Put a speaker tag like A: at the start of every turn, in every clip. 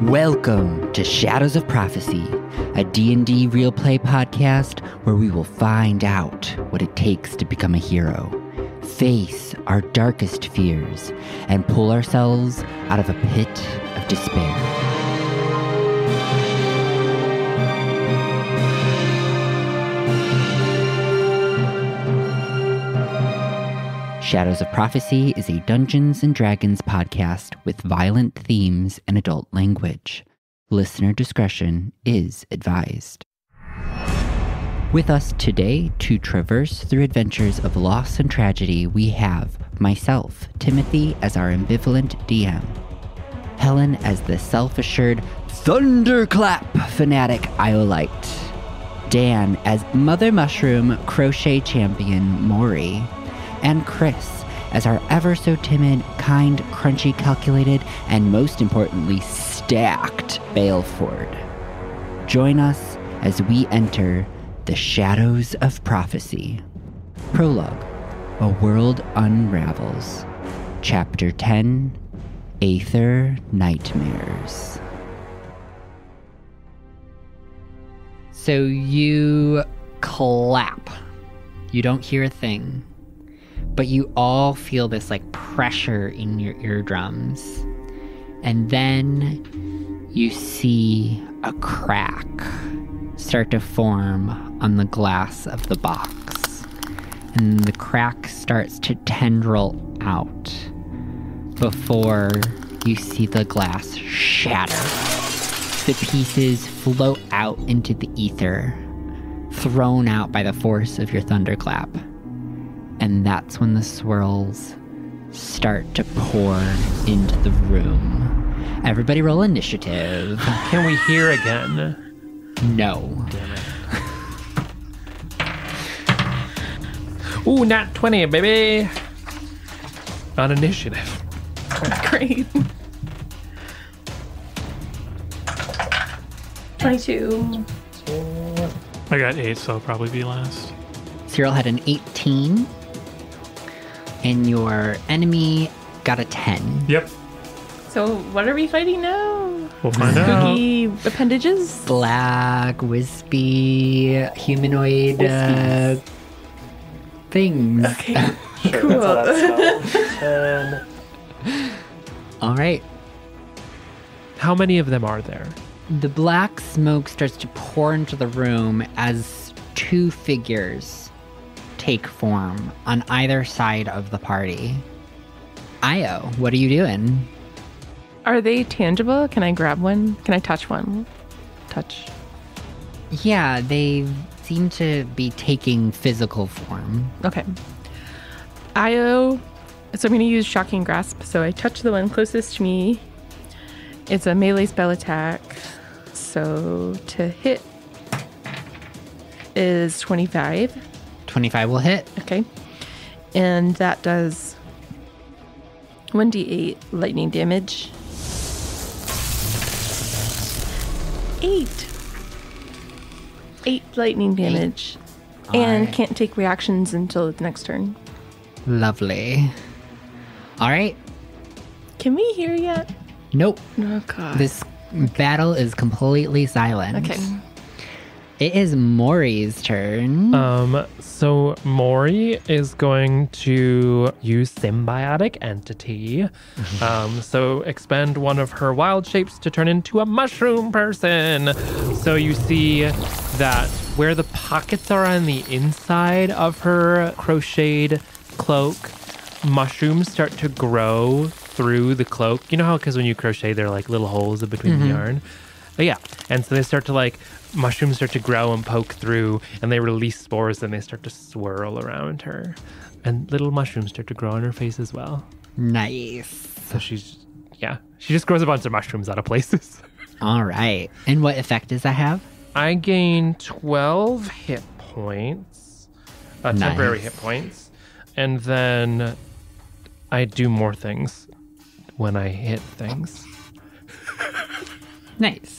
A: Welcome to Shadows of Prophecy, a D&D real play podcast where we will find out what it takes to become a hero, face our darkest fears, and pull ourselves out of a pit of despair. Shadows of Prophecy is a Dungeons & Dragons podcast with violent themes and adult language. Listener discretion is advised. With us today to traverse through adventures of loss and tragedy, we have myself, Timothy, as our ambivalent DM, Helen as the self-assured Thunderclap fanatic Iolite, Dan as Mother Mushroom crochet champion Maury, and Chris as our ever-so-timid, kind, crunchy, calculated, and most importantly, stacked Baleford. Join us as we enter the Shadows of Prophecy. Prologue, A World Unravels. Chapter 10, Aether Nightmares. So you clap. You don't hear a thing. But you all feel this like pressure in your eardrums. And then you see a crack start to form on the glass of the box. And the crack starts to tendril out before you see the glass shatter. The pieces float out into the ether, thrown out by the force of your thunderclap. And that's when the swirls start to pour into the room. Everybody roll initiative.
B: Can we hear again?
A: No.
B: Damn it. Ooh, nat 20, baby. On initiative.
C: Great. 22.
D: I got 8, so I'll probably be last.
A: Cyril had an 18. And your enemy got a 10.
D: Yep.
C: So what are we fighting now?
D: We'll find out.
C: Spooky appendages?
A: Black, wispy, humanoid things.
C: Okay,
B: Sure,
C: cool.
B: that's how 10.
A: All right.
B: How many of them are there?
A: The black smoke starts to pour into the room as two figures take form on either side of the party. Io, what are you doing?
C: Are they tangible? Can I grab one? Can I touch one? Touch.
A: Yeah, they seem to be taking physical form.
C: Okay. Io, so I'm going to use Shocking Grasp. So I touch the one closest to me. It's a melee spell attack. So to hit is 25.
A: 25 will hit.
C: Okay. And that does 1d8 lightning damage. 8 lightning damage. And
A: right.
C: can't take reactions until its next turn.
A: Lovely. All right.
C: Can we hear yet?
A: Nope.
C: Oh, God.
A: This battle is completely silent.
C: Okay.
A: It is Maury's turn.
B: So Maury is going to use Symbiotic Entity. So expend one of her wild shapes to turn into a mushroom person. So you see that where the pockets are on the inside of her crocheted cloak, mushrooms start to grow through the cloak. You know how, because when you crochet, there are like little holes in between the yarn? But yeah. And so they start to mushrooms start to grow and poke through, and they release spores, and they start to swirl around her. And little mushrooms start to grow on her face as well.
A: Nice.
B: So she just grows a bunch of mushrooms out of places.
A: All right. And what effect does that have?
B: I gain 12 hit points, temporary hit points, and then I do more things when I hit things.
A: Nice.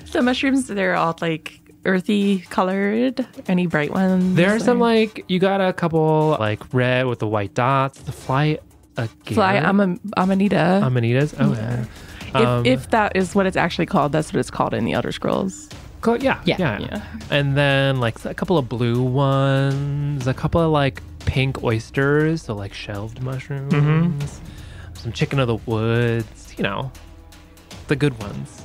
C: So mushrooms, they're all like earthy colored. Any bright ones?
B: There are some you got a couple red with the white dots. The fly
C: Amanita.
B: Amanitas. Oh, yeah.
C: If that is what it's actually called, that's what it's called in the Elder Scrolls.
B: Yeah. And then like a couple of blue ones, a couple of like pink oysters, so like shelved mushrooms, some chicken of the woods, you know, the good ones.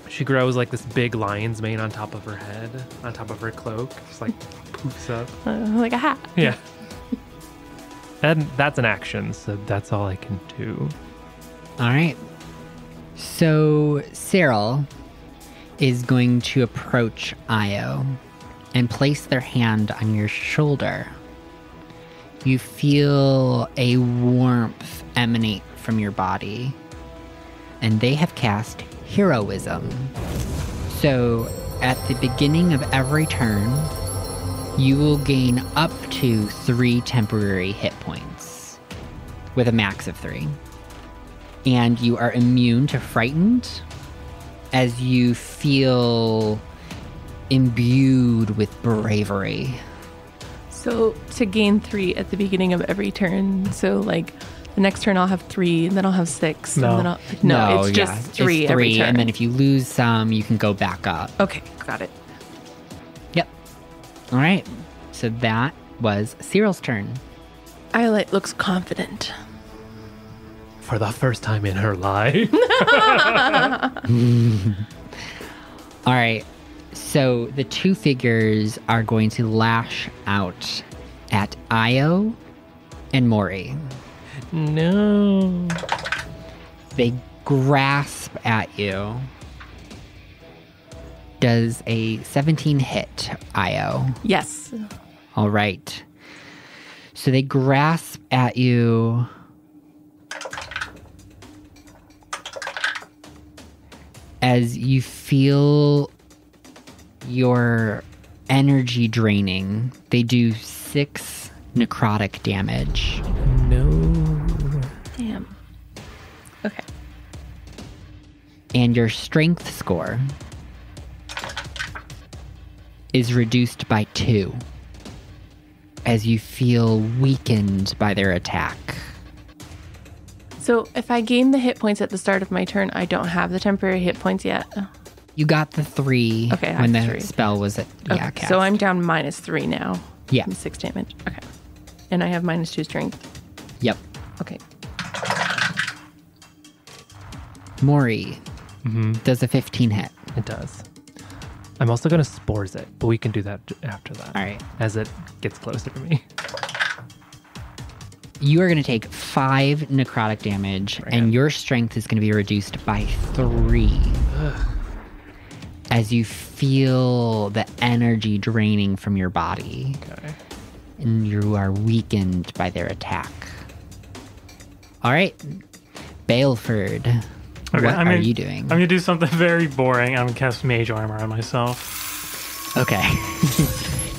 B: She grows like this big lion's mane on top of her head, on top of her cloak, just like poofs up.
C: Like a hat.
B: Yeah. And that's an action, so that's all I can do.
A: All right. So Cyril is going to approach Io and place their hand on your shoulder. You feel a warmth emanate from your body, and they have cast Heroism. So at the beginning of every turn, you will gain up to 3 temporary hit points with a max of 3. And you are immune to frightened as you feel imbued with bravery.
C: So to gain 3 at the beginning of every turn. So like the next turn I'll have 3, and then I'll have 6.
D: No.
C: And then it's just 3
A: it's 3
C: every turn.
A: And then if you lose some, you can go back up.
C: Okay, got it.
A: Yep. All right. So that was Cyril's turn.
C: Islet looks confident.
B: For the first time in her life.
A: All right. So the 2 figures are going to lash out at Io and Mori.
B: No.
A: They grasp at you. Does a 17 hit, Io?
C: Yes.
A: All right. So they grasp at you. As you feel your energy draining, they do 6 necrotic damage.
B: No.
C: Damn. Okay.
A: And your strength score is reduced by 2 as you feel weakened by their attack.
C: So if I gain the hit points at the start of my turn, I don't have the temporary hit points yet.
A: You got the 3
C: Okay, I
A: when the
C: have 3.
A: spell was at cast.
C: So I'm down -3 now.
A: Yeah.
C: 6 damage. Okay. And I have -2 strength.
A: Yep.
C: Okay.
A: Mori does a 15 hit.
B: It does. I'm also going to spores it, but we can do that after that.
A: All right.
B: As it gets closer to me.
A: You are going to take 5 necrotic damage, and your strength is going to be reduced by 3. As you feel the energy draining from your body.
B: Okay.
A: And you are weakened by their attack. All right. Baleford, what are you doing?
D: I'm going to do something very boring. I'm going to cast Mage Armor on myself.
A: Okay.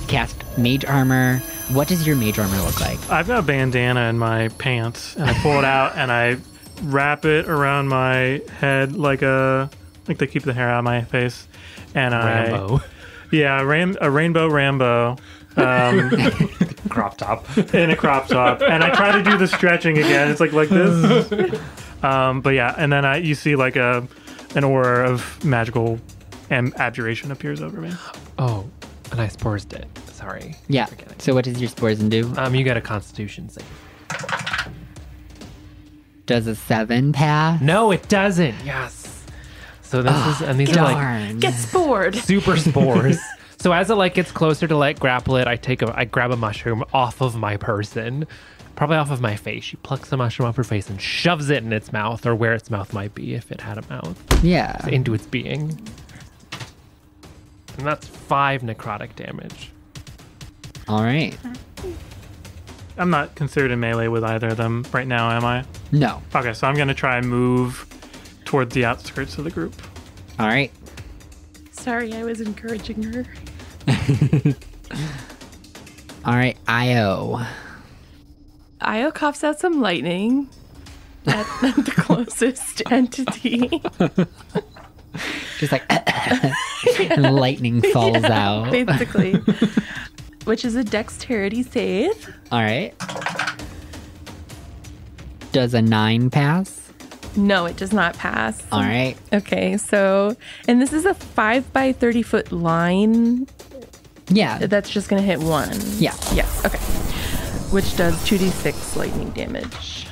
A: Cast Mage Armor. What does your Mage Armor look like?
D: I've got a bandana in my pants, and I pull it out, and I wrap it around my head like they keep the hair out of my face. And
B: Rambo.
D: A rainbow Rambo.
B: Crop top.
D: In a crop top. And I try to do the stretching again. It's like this. But yeah, and then you see like an aura of magical abjuration appears over me.
B: Oh, and I spores it. Sorry.
A: Yeah. So what does your Sporzin do?
B: You get a Constitution save.
A: Does a 7 pass?
B: No, it doesn't. Yes. So this is, and these are like
A: Darn.
C: Get spored.
B: super spores. So as it like gets closer to like grapple it, I grab a mushroom off of my person, probably off of my face. She plucks the mushroom off her face and shoves it in its mouth, or where its mouth might be if it had a mouth.
A: Yeah.
B: Into its being. And that's 5 necrotic damage.
A: All right.
D: I'm not considered in melee with either of them right now, am I?
A: No.
D: Okay, so I'm going to try and move towards the outskirts of the group.
A: All right.
C: Sorry, I was encouraging her.
A: All right, Io.
C: Io coughs out some lightning at the closest entity.
A: Just like, and lightning falls out.
C: Basically. Which is a dexterity save.
A: All right. Does a 9 pass?
C: No, it does not pass.
A: All right.
C: Okay, so, and this is a 5 by 30 foot line.
A: Yeah.
C: That's just going to hit one.
A: Yeah.
C: Yes, okay. Which does 2d6 lightning damage.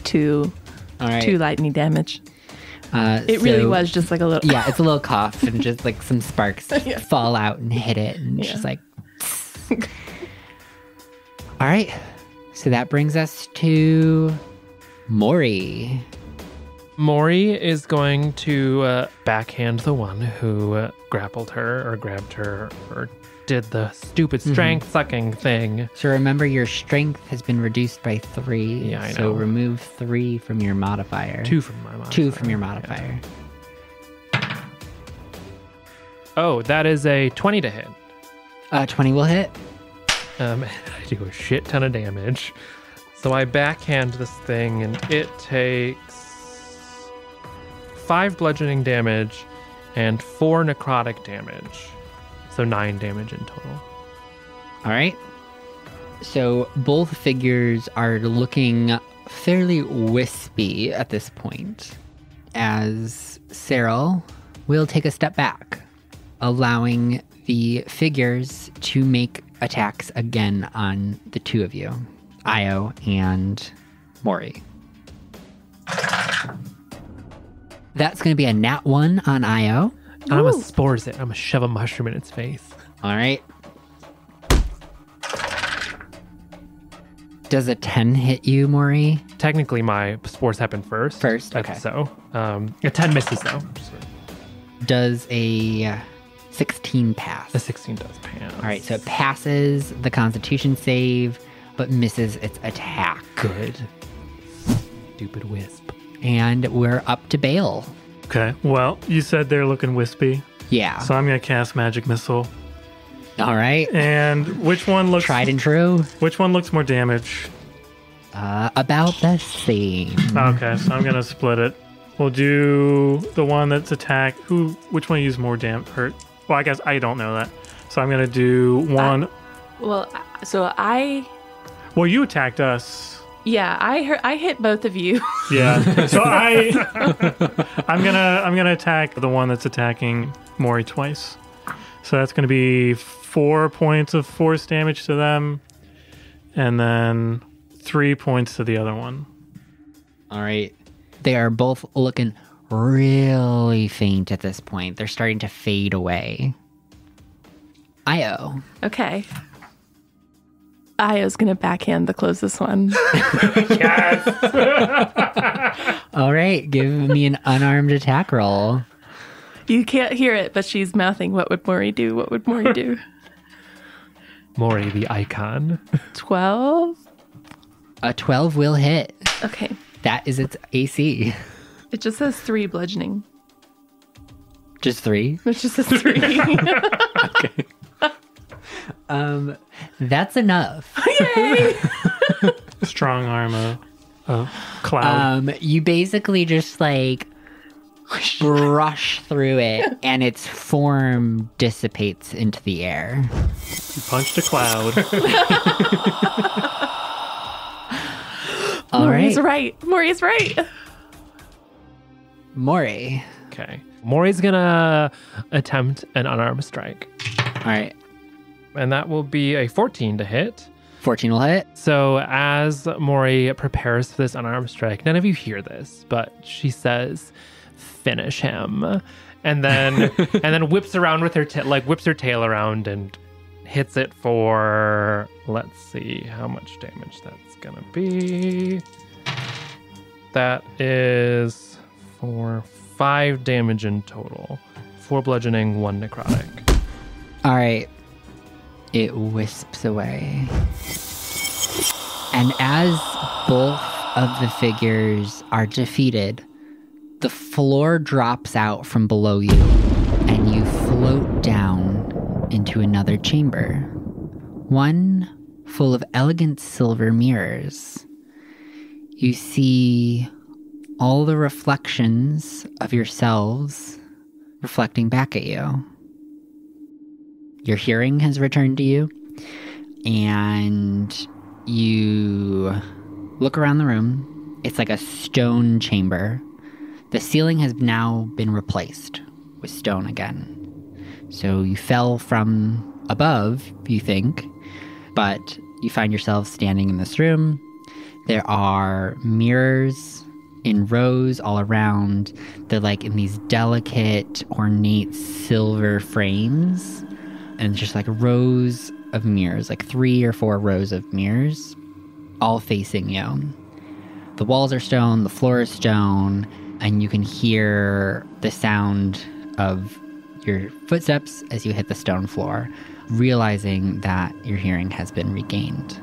C: 2
A: All right.
C: 2 lightning damage. It
A: So-
C: really was just like a little.
A: Yeah, it's a little cough and just like some sparks
C: Yeah.
A: fall out and hit it. And it's
C: Yeah.
A: just like. All right. So that brings us to Maury.
B: Maury is going to backhand the one who grappled her or grabbed her or did the stupid strength sucking thing.
A: So remember, your strength has been reduced by 3.
B: Yeah, I
A: So
B: know.
A: remove 3 from your modifier.
B: 2 from my modifier.
A: 2 from your modifier.
B: Oh, that is a 20 to hit.
A: 20 will hit.
B: I do a shit ton of damage. So I backhand this thing and it takes 5 bludgeoning damage and 4 necrotic damage. So 9 damage in total.
A: All right. So both figures are looking fairly wispy at this point, as Cyril will take a step back, allowing the figures to make attacks again on the two of you, Io and Maury. That's going to be a nat 1 on Io.
B: I'm going to spores it. I'm going to shove a mushroom in its face.
A: All right. Does a 10 hit you, Maury?
B: Technically, my spores happen first.
A: First, okay.
B: So, a 10 misses though.
A: Does a 16 pass?
B: A 16 does pass.
A: All right, so it passes the Constitution save, but misses its attack.
B: Good. Stupid wisp.
A: And we're up to Bale.
D: Okay. Well, you said they're looking wispy,
A: Yeah.
D: so I'm gonna cast Magic Missile.
A: All right.
D: And which one looks
A: Tried and true.
D: Which one looks more damage?
A: About the same.
D: Okay, so I'm gonna split it. We'll do the one that's attack. Which one used more hurt? Well, I guess I don't know that. So I'm gonna do one.
C: Well, so I.
D: Well, you attacked us.
C: Yeah, I hit both of you.
D: Yeah. So I'm gonna attack the one that's attacking Maury twice. So that's gonna be 4 points of force damage to them, and then 3 points to the other one.
A: All right. They are both looking really faint at this point. They're starting to fade away. Io.
C: Okay. Io's gonna backhand the closest one.
A: All right. Give me an unarmed attack roll.
C: You can't hear it, but she's mouthing, "What would Maury do? What would Maury do?"
B: Maury, the icon.
C: 12.
A: A 12 will hit.
C: Okay.
A: That is its AC.
C: It just says 3 bludgeoning.
A: Just 3?
C: It just says 3.
A: That's enough.
C: Yay!
D: Strong arm a cloud.
A: You basically just like brush through it and its form dissipates into the air.
D: You punched a cloud.
A: All
C: Maury's
A: right.
C: right. Maury's right.
A: Maury.
B: Okay. Maury's gonna attempt an unarmed strike.
A: All right.
B: And that will be a 14 to hit.
A: 14 will hit.
B: So as Maury prepares for this unarmed strike, none of you hear this, but she says, "Finish him," and then whips around with her whips her tail around and hits it for, let's see how much damage that's gonna be. That is for 5 damage in total. 4 bludgeoning, 1 necrotic.
A: All right. It wisps away. And as both of the figures are defeated, the floor drops out from below you, and you float down into another chamber. One full of elegant silver mirrors. You see all the reflections of yourselves reflecting back at you. Your hearing has returned to you, and you look around the room It's like a stone chamber. The ceiling has now been replaced with stone again. So you fell from above, you think, but you find yourself standing in this room. There are mirrors in rows all around. They're like in these delicate, ornate silver frames. And just like rows of mirrors, like 3 or 4 rows of mirrors, all facing you. The walls are stone, the floor is stone, and you can hear the sound of your footsteps as you hit the stone floor, realizing that your hearing has been regained.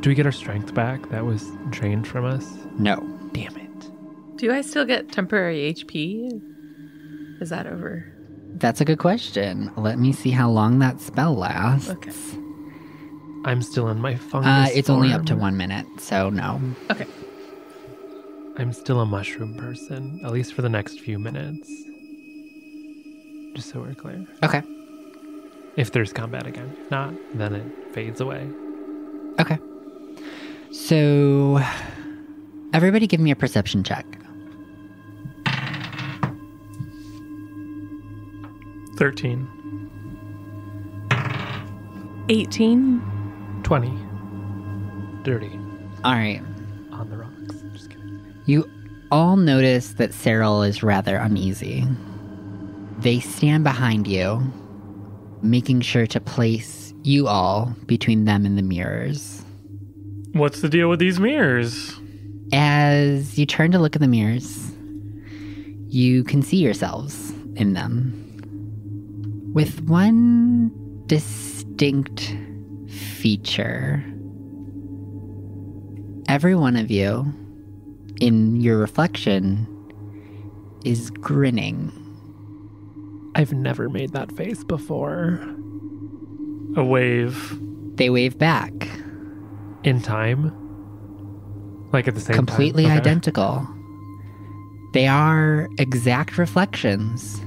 B: Do we get our strength back that was drained from us?
A: No.
B: Damn it.
C: Do I still get temporary HP? Is that over?
A: That's a good question. Let me see how long that spell lasts.
C: Okay.
B: I'm still in my fungus
A: It's only up to
B: form.
A: 1 minute, so no.
C: Okay.
B: I'm still a mushroom person, at least for the next few minutes. Just so we're clear.
A: Okay.
B: If there's combat again. If not, then it fades away.
A: Okay. So, everybody give me a perception check.
D: 13.
C: 18.
B: 20. Dirty.
A: All right.
B: On the rocks. Just kidding.
A: You all notice that Cyril is rather uneasy. They stand behind you, making sure to place you all between them and the mirrors.
D: What's the deal with these mirrors?
A: As you turn to look at the mirrors, you can see yourselves in them. With one distinct feature. Every one of you, in your reflection, is grinning.
B: I've never made that face before.
D: A wave.
A: They wave back,
B: In time? Like at the same
A: completely
B: time? Okay.
A: identical. They are exact reflections,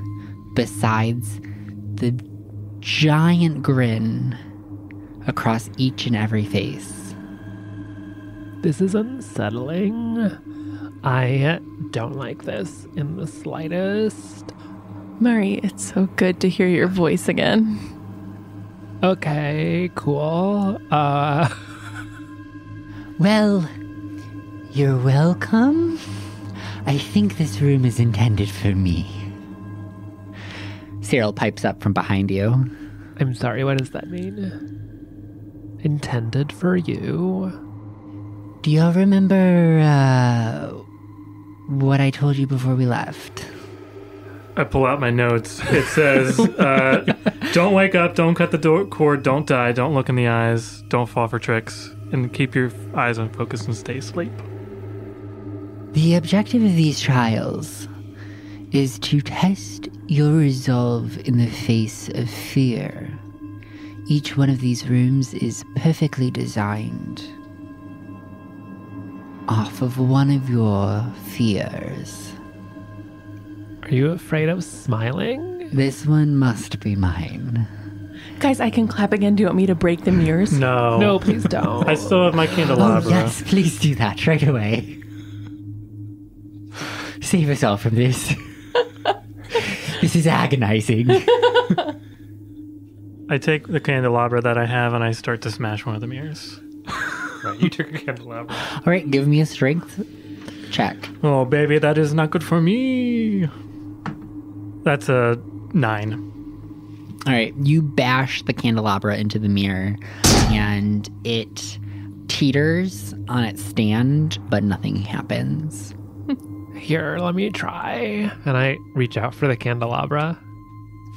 A: besides the giant grin across each and every face.
B: This is unsettling. I don't like this in the slightest.
C: Murray, it's so good to hear your voice again.
B: Okay, cool.
A: Well, you're welcome. I think this room is intended for me. Cyril pipes up from behind you.
B: I'm sorry, what does that mean? Intended for you?
A: Do y'all remember what I told you before we left?
D: I pull out my notes. It says, don't wake up, don't cut the cord, don't die, don't look in the eyes, don't fall for tricks, and keep your eyes on focus and stay asleep.
A: The objective of these trials is to test your resolve in the face of fear. Each one of these rooms is perfectly designed off of one of your fears.
B: Are you afraid of smiling?
A: This one must be mine.
C: Guys, I can clap again. Do you want me to break the mirrors?
D: No.
B: No, please don't.
D: I still have my candelabra.
A: Oh, yes, please do that right away. Save us all from this. This is agonizing.
D: I take the candelabra that I have and I start to smash one of the mirrors.
B: Right, you took a candelabra.
A: All right, give me a strength check.
D: Oh, baby, that is not good for me. That's a 9.
A: All right, you bash the candelabra into the mirror, and it teeters on its stand, but nothing happens.
B: Here, let me try. And I reach out for the candelabra.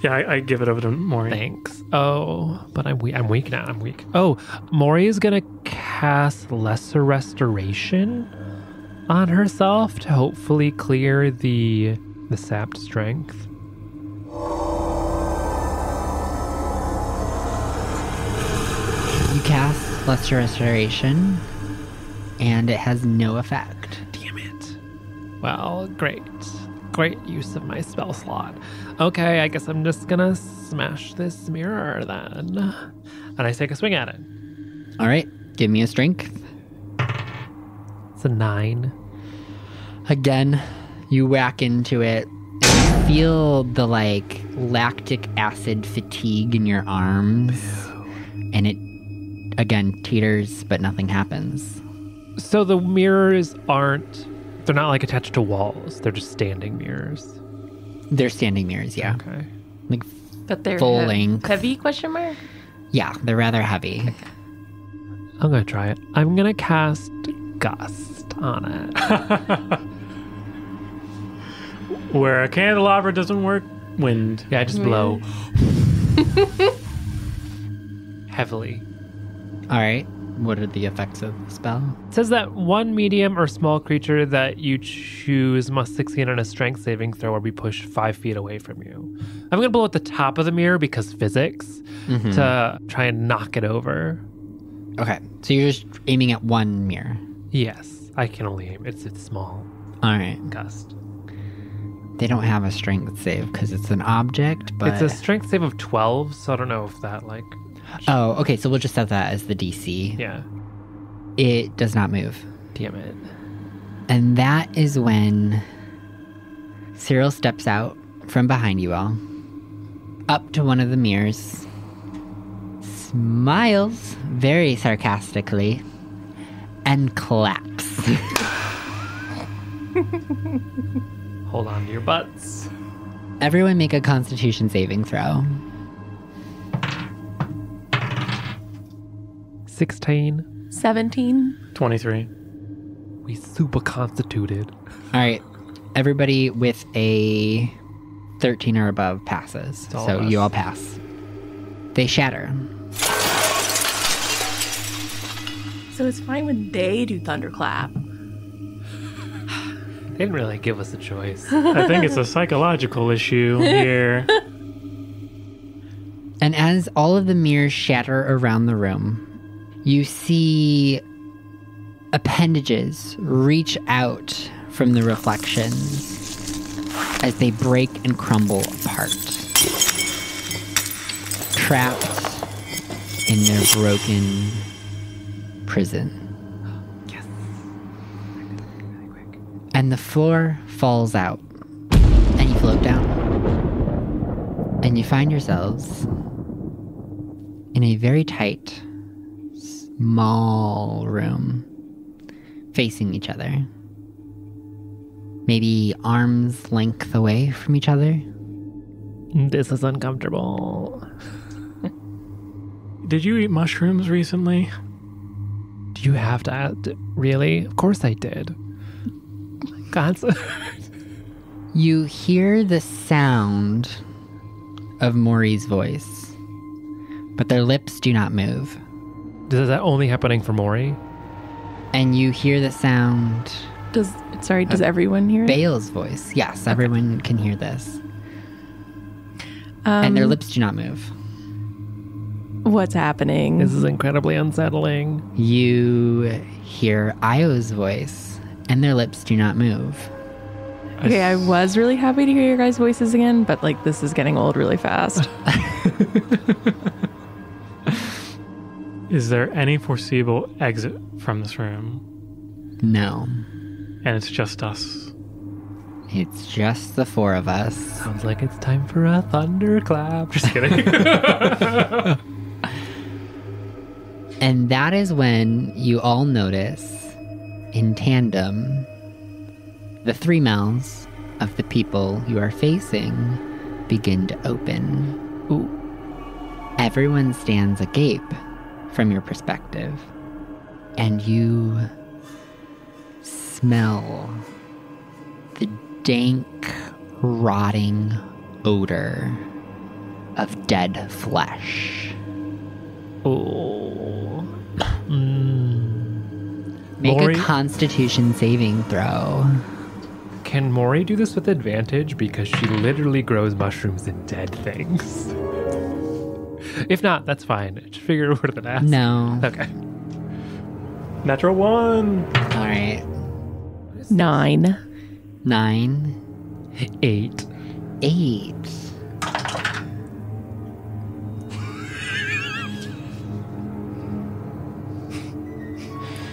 D: Yeah, I give it over to Maury.
B: Thanks. Oh, but I'm weak. I'm weak now. I'm weak. Oh, Maury is gonna cast Lesser Restoration on herself to hopefully clear the sapped strength.
A: You cast Lesser Restoration, and it has no effect.
B: Damn it. Well, great. Great use of my spell slot. Okay, I guess I'm just gonna smash this mirror then. And I take a swing at it.
A: All right, give me a strength.
B: It's a 9.
A: Again, you whack into it and you feel the like lactic acid fatigue in your arms. And it again teeters, but nothing happens.
B: So the mirrors they're not like attached to walls. They're just standing mirrors.
A: They're standing mirrors, yeah.
B: Okay.
A: Like
C: But they're
A: full length.
C: heavy question mark?
A: Yeah, they're rather heavy.
B: I'm going to try it. I'm going to cast Gust on it.
D: Where a candelabra doesn't work, wind.
B: Yeah, just blow. Heavily.
A: All right. What are the effects of the spell?
B: It says that one medium or small creature that you choose must succeed on a strength saving throw or be pushed 5 feet away from you. I'm going to blow at the top of the mirror because physics to try and knock it over.
A: Okay. So you're just aiming at one mirror.
B: Yes, I can only aim. It's small.
A: All right.
B: Gust.
A: They don't have a strength save because it's an object, but...
B: It's a strength save of 12, so I don't know if that like...
A: Oh, okay. So we'll just set that as the DC.
B: Yeah.
A: It does not move.
B: Damn it.
A: And that is when Cyril steps out from behind you all, up to one of the mirrors, smiles very sarcastically, and claps.
B: Hold on to your butts.
A: Everyone make a Constitution saving throw.
B: 16.
C: 17.
D: 23.
B: We super constituted.
A: All right. Everybody with a 13 or above passes.
B: All
A: So
B: of us.
A: you all pass. They shatter.
C: So it's fine when they do Thunderclap.
B: They didn't really give us a choice.
D: I think it's a psychological issue here.
A: And as all of the mirrors shatter around the room, you see appendages reach out from the reflections as they break and crumble apart, trapped in their broken prison.
B: Yes. Really quick.
A: And the floor falls out, and you float down. And you find yourselves in a very tight, small room, facing each other. Maybe arm's length away from each other.
B: This is uncomfortable.
D: Did you eat mushrooms recently?
B: Do you have to add? Really? Of course I did. God.
A: You hear the sound of Maury's voice, but their lips do not move.
B: Is that only happening for Maury?
A: And you hear the sound
C: Does everyone hear it?
A: Bale's voice. Yes, everyone can hear this. And their lips do not move.
C: What's happening?
B: This is incredibly unsettling.
A: You hear Io's voice, and their lips do not move.
C: Okay, I was really happy to hear your guys' voices again, but like this is getting old really fast.
D: Is there any foreseeable exit from this room?
A: No.
D: And it's just us.
A: It's just the four of us.
B: Sounds like it's time for a thunderclap. Just kidding.
A: And that is when you all notice, in tandem, the three mouths of the people you are facing begin to open.
B: Ooh.
A: Everyone stands agape from your perspective, and you smell the dank, rotting odor of dead flesh.
B: Oh.
A: Make
B: Maury?
A: a Constitution saving throw.
B: Can Maury do this with advantage? Because she literally grows mushrooms in dead things. If not, that's fine. Just figure out what the ask.
A: No.
B: Okay.
D: Natural 1.
A: All right.
C: 9.
A: 9.
B: 8.
A: 8.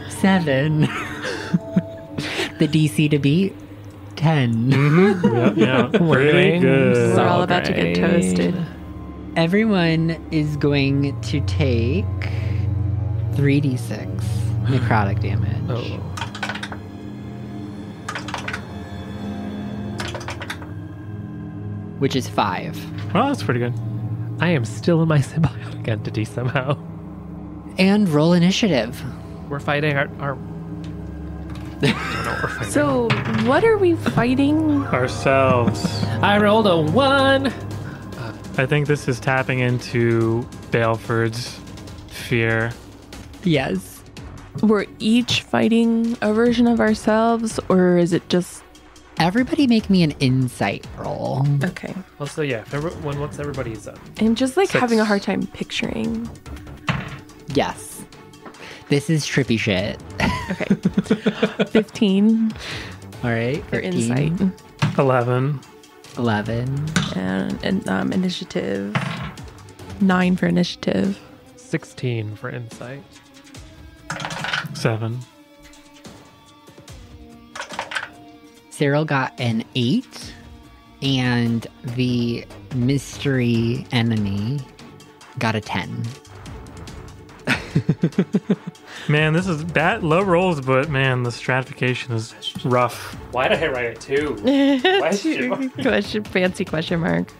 A: Seven. The DC to beat? 10.
D: Yeah. Pretty
B: doing
D: good.
C: We're all about to get toasted.
A: Everyone is going to take 3d6 necrotic damage.
B: Oh.
A: Which is 5.
D: Well, that's pretty good.
B: I am still in my symbiotic entity somehow.
A: And roll initiative.
B: We're fighting our I don't know what we're fighting.
C: So, what are we fighting?
D: Ourselves.
B: I rolled a 1.
D: I think this is tapping into Baleford's fear.
A: Yes.
C: We're each fighting a version of ourselves, or is it just
A: Everybody make me an insight roll.
C: okay?
B: Well, so yeah, what's everybody's
C: I'm just like
D: 6.
C: having a hard time picturing.
A: Yes. This is trippy shit.
C: Okay, 15
A: All right.
C: for
A: 13,
C: insight
D: 11.
A: 11.
C: and initiative. 9 for initiative.
B: 16 for insight.
D: 7.
A: Cyril got an 8, and the mystery enemy got a 10.
D: Man, this is low rolls, but man, the stratification is rough.
B: Why did I write it 2?
C: Fancy question mark.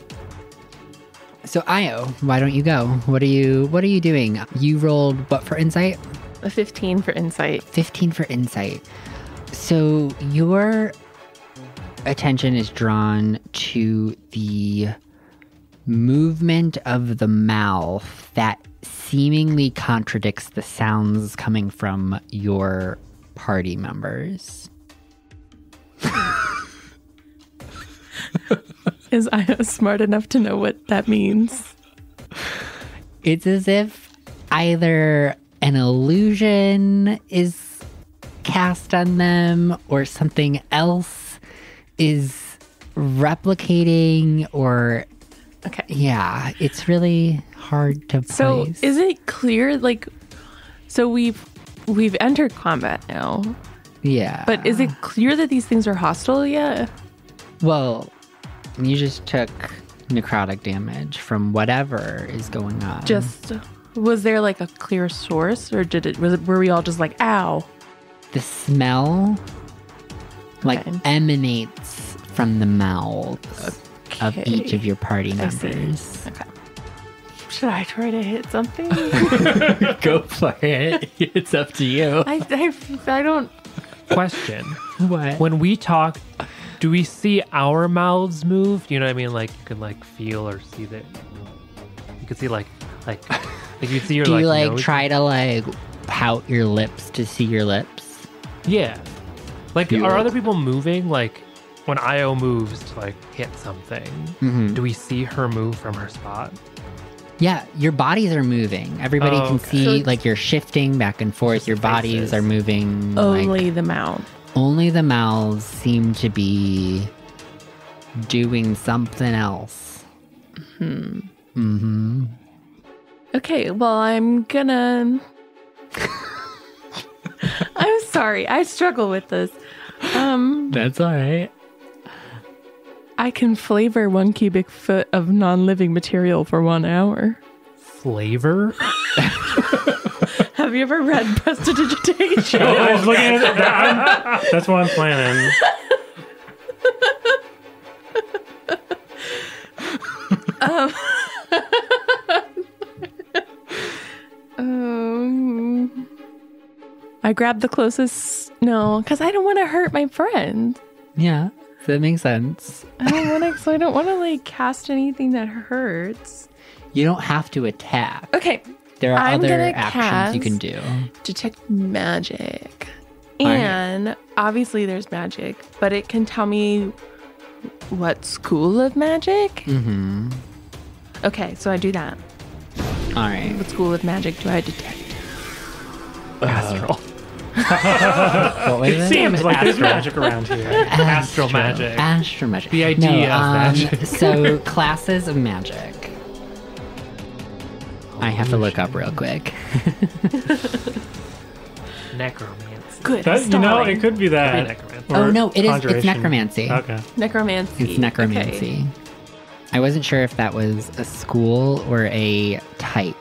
A: So Io, why don't you go? What are you doing? You rolled what for insight?
C: A 15 for insight.
A: 15 for insight. So your attention is drawn to the movement of the mouth that seemingly contradicts the sounds coming from your party members.
C: Is Io smart enough to know what that means?
A: It's as if either an illusion is cast on them or something else is replicating, or
C: Okay.
A: yeah, it's really hard to place.
C: So is it clear, like, so we've entered combat now,
A: Yeah.
C: but is it clear that these things are hostile yet?
A: Well, you just took necrotic damage from whatever is going on.
C: Just, was there like a clear source, or were we all just like, ow?
A: the smell like
C: Okay.
A: emanates from the mouths of each of your party
C: I see.
A: members.
C: Okay. Should I try to hit something?
A: Go for it. It's up to you.
C: I don't.
B: Question.
A: What?
B: When we talk, do we see our mouths move? You know what I mean? Like you can like feel or see that. You can see like you see your
A: Do you
B: nose.
A: try to pout your lips to see your lips?
B: Yeah. Like
A: You
B: are
A: like-
B: other people moving? Like when Io moves to hit something,
A: Mhm.
B: do we see her move from her spot?
A: Yeah, your bodies are moving. Everybody
B: Oh,
A: can
B: okay.
A: see
C: So
A: you're shifting back and forth.
B: Just
A: Your
B: the
A: bodies
B: faces.
A: are moving.
C: Only the mouth.
A: Only the mouths seem to be doing something else. Mm-hmm.
C: Okay, well, I'm gonna. I'm sorry. I struggle with this.
A: That's all right.
C: I can flavor 1 cubic foot of non-living material for 1 hour.
B: Flavor?
C: Have you ever read Prestidigitation?
D: I was looking at that. That's what I'm planning.
C: I grabbed the closest. No, because I don't want to hurt my friend.
A: Yeah, that makes sense.
C: I don't want to. So I don't want to cast anything that hurts.
A: You don't have to attack.
C: Okay,
A: There are
C: I'm
A: other
C: gonna
A: actions you
C: cast-
A: can do.
C: detect magic,
A: All right.
C: and obviously there's magic, but it can tell me what school of magic.
A: Mm-hmm.
C: Okay, so I do that.
A: All right.
C: What school of magic do I detect?
B: Astral.
A: What was it?
D: Seems like there's magic around here.
B: Astral magic.
A: Astral magic.
B: The idea of magic.
A: So classes of magic. I have to look up real quick.
B: Necromancy.
C: Good.
D: That, you know, it could be
B: Could
D: that.
B: be necromancy.
A: Oh, no, it is. It's
D: conjuration.
A: necromancy.
D: Okay.
C: Necromancy.
A: It's necromancy.
C: Okay.
A: I wasn't sure if that was a school or a type.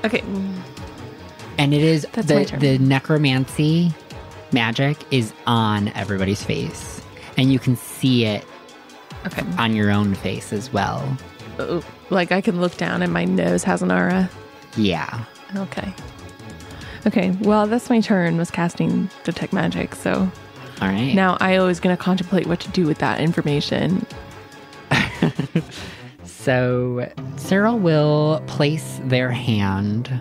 C: Okay.
A: And it is
C: That's my turn.
A: the necromancy magic is on everybody's face. And you can see it
C: Okay.
A: on your own face as well.
C: Oh, like I can look down and my nose has an aura.
A: Yeah.
C: Okay. Okay. Well, that's my turn, was casting detect magic. So
A: All right.
C: now Io is going to contemplate what to do with that information.
A: So Cyril will place their hand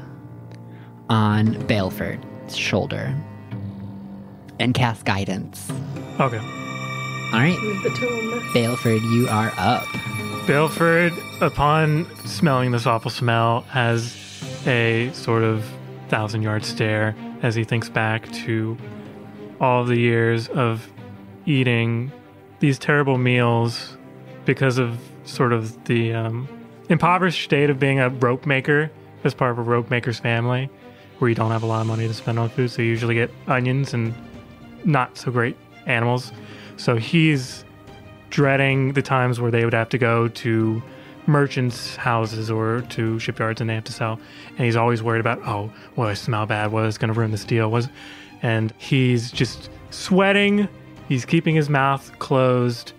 A: on Baleford's shoulder and cast guidance.
D: Okay.
A: All right.
C: The tomb.
A: Baleford, you are up.
D: Baleford, upon smelling this awful smell, has a sort of 1,000-yard stare as he thinks back to all the years of eating these terrible meals because of sort of the impoverished state of being a rope maker as part of a rope maker's family, where you don't have a lot of money to spend on food, so you usually get onions and not so great animals. So he's dreading the times where they would have to go to merchants' houses or to shipyards and they have to sell. And he's always worried about, oh, will I smell bad? What is going to ruin this deal? And he's just sweating. He's keeping his mouth closed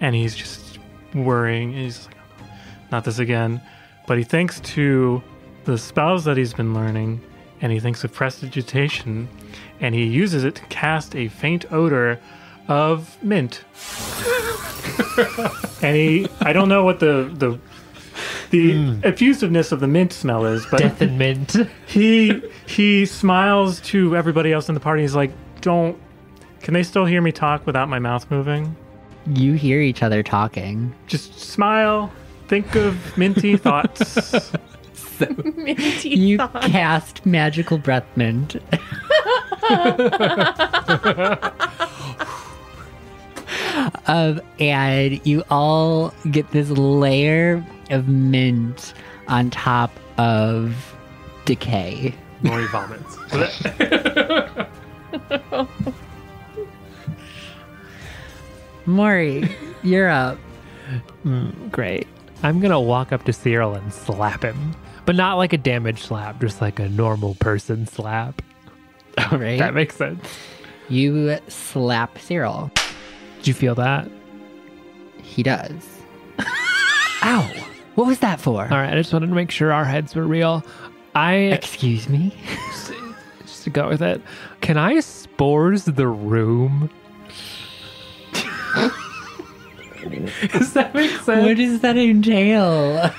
D: and he's just worrying. And he's like, oh, not this again. But he thinks to the spells that he's been learning and he thinks of prestidigitation and he uses it to cast a faint odor of mint. And I don't know what the effusiveness of the mint smell is, but
B: Death and mint.
D: he smiles to everybody else in the party. He's like, can they still hear me talk without my mouth moving?
A: You hear each other talking.
D: Just smile. Think of minty thoughts.
C: Minty
A: You
C: thought.
A: cast magical breath mint. And you all get this layer of mint on top of decay.
B: Maury vomits.
A: Maury, you're up.
B: Great. I'm going to walk up to Cyril and slap him. But not like a damage slap, just like a normal person slap.
A: All right.
B: That makes sense.
A: You slap Cyril.
B: Did you feel that?
A: He does. Ow! What was that for?
B: All right, I just wanted to make sure our heads were real.
A: Excuse me?
B: Just to go with it, can I spores the room? Does that make sense?
A: What does that entail?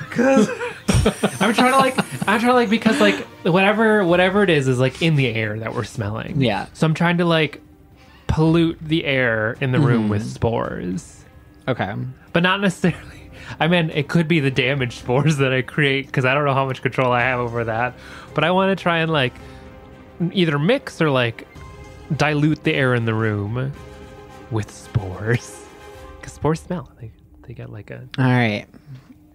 B: I'm trying to like because like whatever it is like in the air that we're smelling.
A: Yeah.
B: So I'm trying to like pollute the air in the room with spores,
A: Okay.
B: but not necessarily. I mean, it could be the damaged spores that I create because I don't know how much control I have over that. But I want to try and like either mix or like dilute the air in the room with spores because spores smell. They got like a.
A: All right.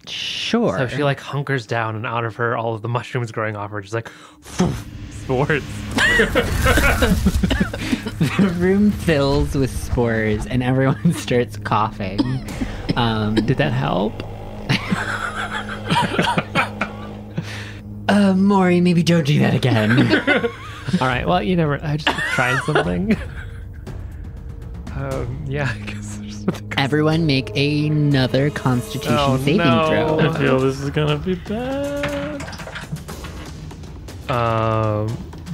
A: Sure.
B: So she like hunkers down, and out of her, all of the mushrooms growing off her, just like spores.
A: The room fills with spores and everyone starts coughing.
B: Did that help?
A: Maury, maybe don't do that again.
B: All right. Well, you never. I just trying something. Yeah. I guess there's something.
A: Everyone make another Constitution saving
B: no.
A: throw.
D: I feel this is gonna be bad.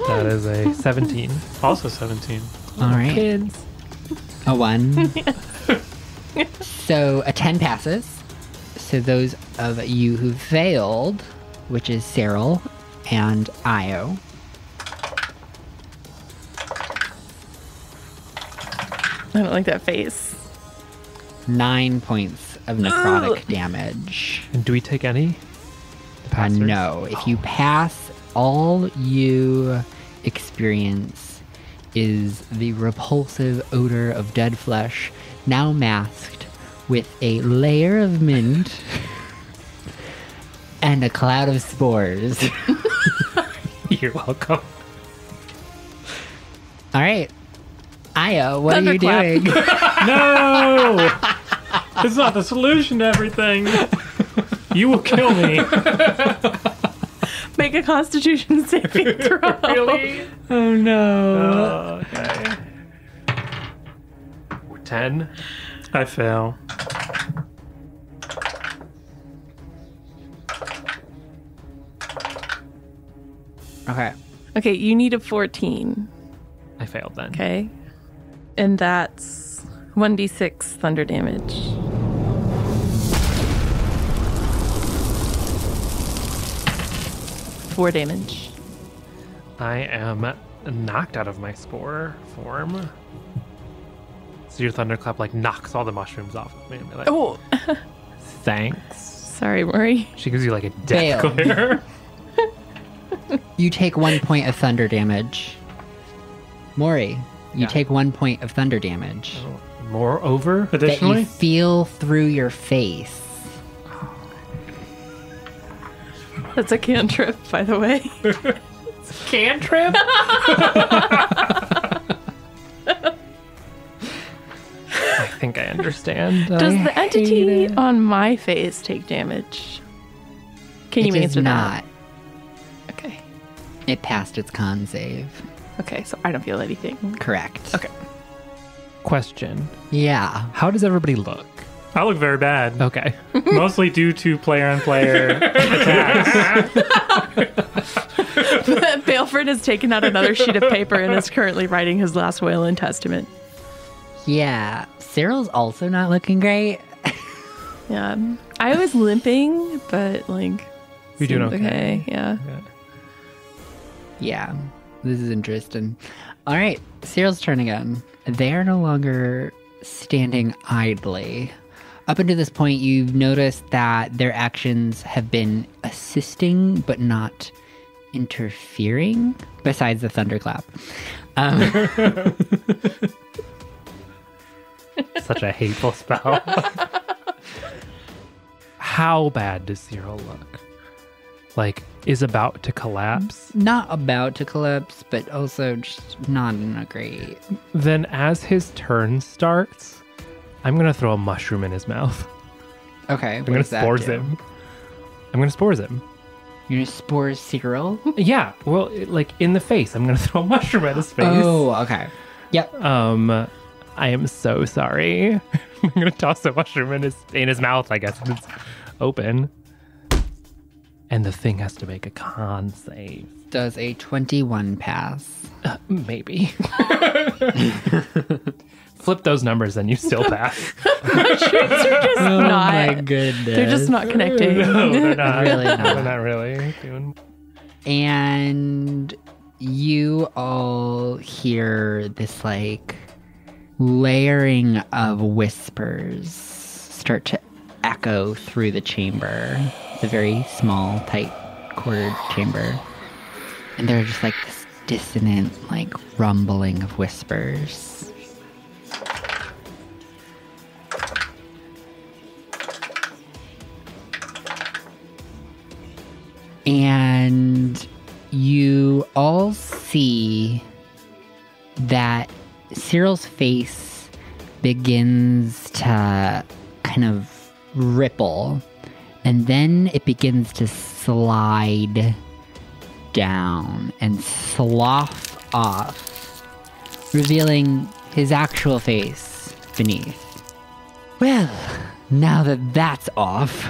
B: That is a 17.
D: Also 17.
A: All right.
B: Kids.
A: A 1. So a 10 passes. So those of you who failed, which is Cyril and Io.
C: I don't like that face.
A: 9 points of necrotic damage.
B: And do we take any? The passers?
A: No. If you pass, all you experience is the repulsive odor of dead flesh, now masked with a layer of mint and a cloud of spores.
B: You're welcome.
A: All right. Io, what are you
C: Thunderclap.
A: doing?
D: No! It's not the solution to everything. You will kill me.
C: Make a Constitution saving throw.
B: Really?
A: Oh, no.
D: Okay.
B: 10.
D: I fail.
A: Okay.
C: Okay, you need a 14.
B: I failed then.
C: Okay. And that's 1d6 thunder damage. Four damage.
B: I am knocked out of my spore form. So your thunderclap like knocks all the mushrooms off of me. And be like,
C: Oh,
B: thanks.
C: sorry, Maury.
B: She gives you like a death
A: Fail.
B: glare.
A: You take 1 point of thunder damage. Maury, you
B: Yeah.
A: take 1 point of thunder damage
B: Moreover,
A: that
D: Additionally,
A: you feel through your face.
C: That's a cantrip, by the way.
B: cantrip. I think I understand.
C: Does the
A: hate
C: entity
A: it.
C: on my face take damage? Can you
A: It does
C: answer
A: not.
C: that? Okay.
A: It passed its con save.
C: Okay, so I don't feel anything.
A: Correct.
C: Okay.
B: Question:
A: Yeah.
B: how does everybody look?
D: I look very bad.
B: Okay.
D: Mostly due to player-on-player attacks.
C: Baleford has taken out another sheet of paper and is currently writing his last will and testament.
A: Yeah. Cyril's also not looking great.
C: Yeah. I was limping, but like.
B: You're doing
C: seemed
B: okay.
C: Yeah.
A: Yeah. This is interesting. All right. Cyril's turn again. They're no longer standing idly. Up until this point, you've noticed that their actions have been assisting but not interfering, besides the thunderclap.
B: Such a hateful spell. How bad does Cyril look? Like, is about to collapse?
A: Not about to collapse, but also just not in a great...
B: Then as his turn starts, I'm going to throw a mushroom in his mouth.
A: Okay,
B: I'm going to spores him. I'm going to spores him.
A: You're going to spore Cyril?
B: Yeah, well, like in the face. I'm going to throw a mushroom at his face.
A: Oh, okay. Yep.
B: I am so sorry. I'm going to toss a mushroom in his mouth, I guess, when it's open. And the thing has to make a con save.
A: Does a 21 pass?
B: Maybe. Flip those numbers and you still pass.
C: Mushrooms are just
A: Oh
C: not.
A: my goodness.
C: They're just not connecting.
B: No, they're not.
A: Really not.
B: They're not really doing.
A: And you all hear this like layering of whispers start to echo through the chamber. It's a very small, tight quartered chamber. And they're just like this dissonant, like rumbling of whispers. And you all see that Cyril's face begins to kind of ripple, and then it begins to slide down and slough off, revealing his actual face beneath. Well, now that that's off,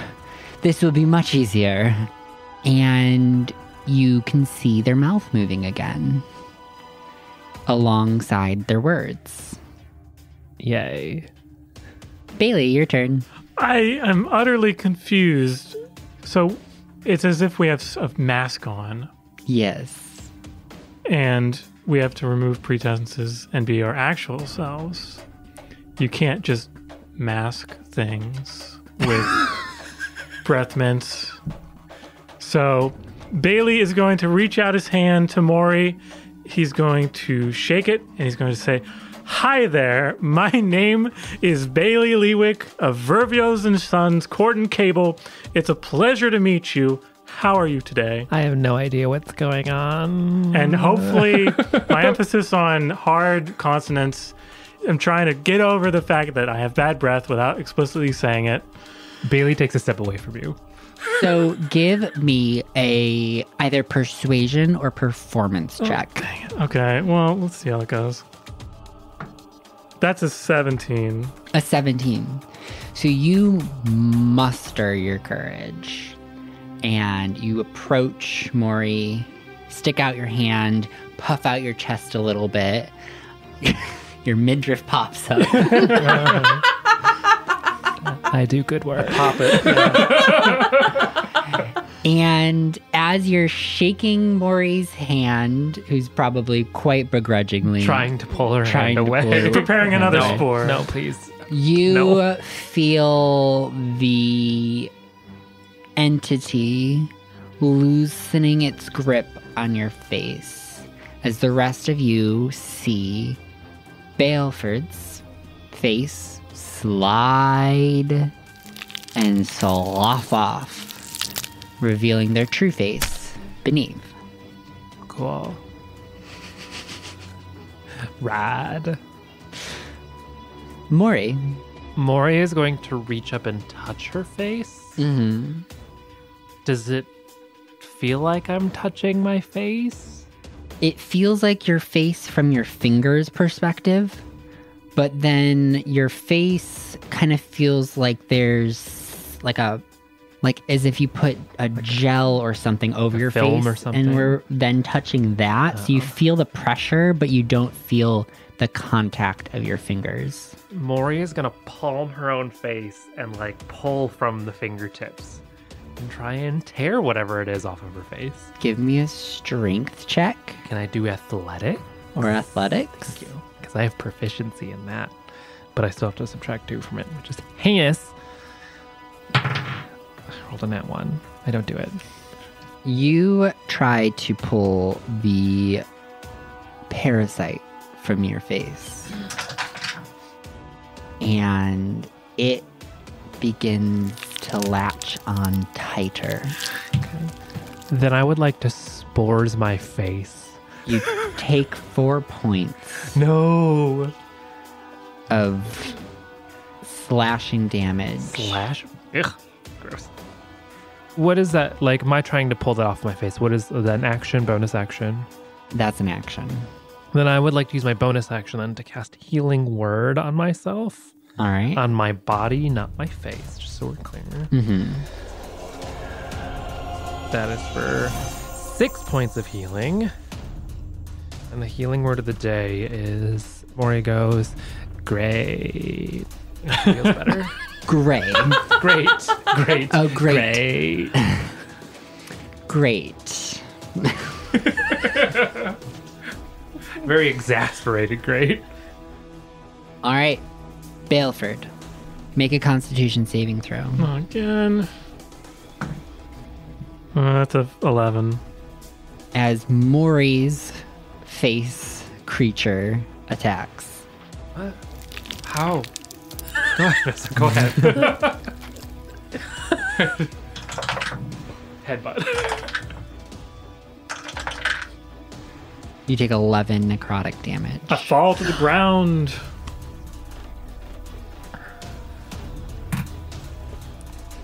A: this will be much easier. And you can see their mouth moving again alongside their words.
B: Yay.
A: Bailey, your turn.
D: I am utterly confused. So it's as if we have a mask on
A: Yes.
D: and we have to remove pretenses and be our actual selves. You can't just mask things with breath mints. So Bailey is going to reach out his hand to Maury. He's going to shake it and he's going to say, "Hi there, my name is Bailey Lewick of Vervios and Sons, Court and Cable. It's a pleasure to meet you. how are you today?
B: I have no idea what's going on.
D: And hopefully, my emphasis on hard consonants, I'm trying to get over the fact that I have bad breath without explicitly saying it.
B: Bailey takes a step away from you.
A: So give me a either persuasion or performance check.
D: Dang it. Okay, well, let's see how it goes. That's a 17.
A: A 17. So you muster your courage and you approach Maury, stick out your hand, puff out your chest a little bit. Your midriff pops up.
B: I do good work.
D: Pop it.
A: And as you're shaking Maury's hand, who's probably quite begrudgingly
B: Trying to pull her
A: Trying
B: hand
A: to pull
B: away.
A: her-
D: Preparing another
B: No,
D: spore.
B: No, please.
A: You
B: No.
A: feel the entity loosening its grip on your face as the rest of you see Baleford's face slide and slough off, revealing their true face beneath.
B: Cool. Rad.
A: Maury.
B: Maury is going to reach up and touch her face.
A: Mm-hmm.
B: Does it feel like I'm touching my face?
A: It feels like your face from your fingers perspective, but then your face kind of feels like there's like as if you put a gel or something over your
B: film
A: face
B: or something.
A: and we're then touching that. So you feel the pressure, but you don't feel the contact of your fingers.
B: Maury is going to palm her own face and like pull from the fingertips and try and tear whatever it is off of her face.
A: Give me a strength check
B: Can I do athletic?
A: or athletics.
B: Thank you. Because I have proficiency in that. But I still have to subtract 2 from it, which is heinous. I rolled a nat 1. I don't do it.
A: You try to pull the parasite from your face, and it begins to latch on tighter.
B: Then I would like to spores my face.
A: You take 4 points
B: No.
A: of slashing damage.
B: Slash? Ugh. Gross. What is that? Like, am I trying to pull that off my face? What is that, an action, bonus action?
A: That's an action.
B: Then I would like to use my bonus action then to cast Healing Word on myself.
A: All right.
B: On my body, not my face, just so we're clear.
A: Mm-hmm.
B: That is for 6 points of healing. And the healing word of the day is, Maury goes, great. Feels better.
A: Gray.
B: Great. Great.
A: Oh, great.
B: Great.
A: Great.
B: Very exasperated great.
A: All right. Baleford, make a Constitution saving throw.
D: Again. That's a 11.
A: As Maury's face creature attacks.
B: What? How? Go ahead, Mister. Go ahead. Headbutt.
A: You take 11 necrotic damage.
D: I fall to the ground.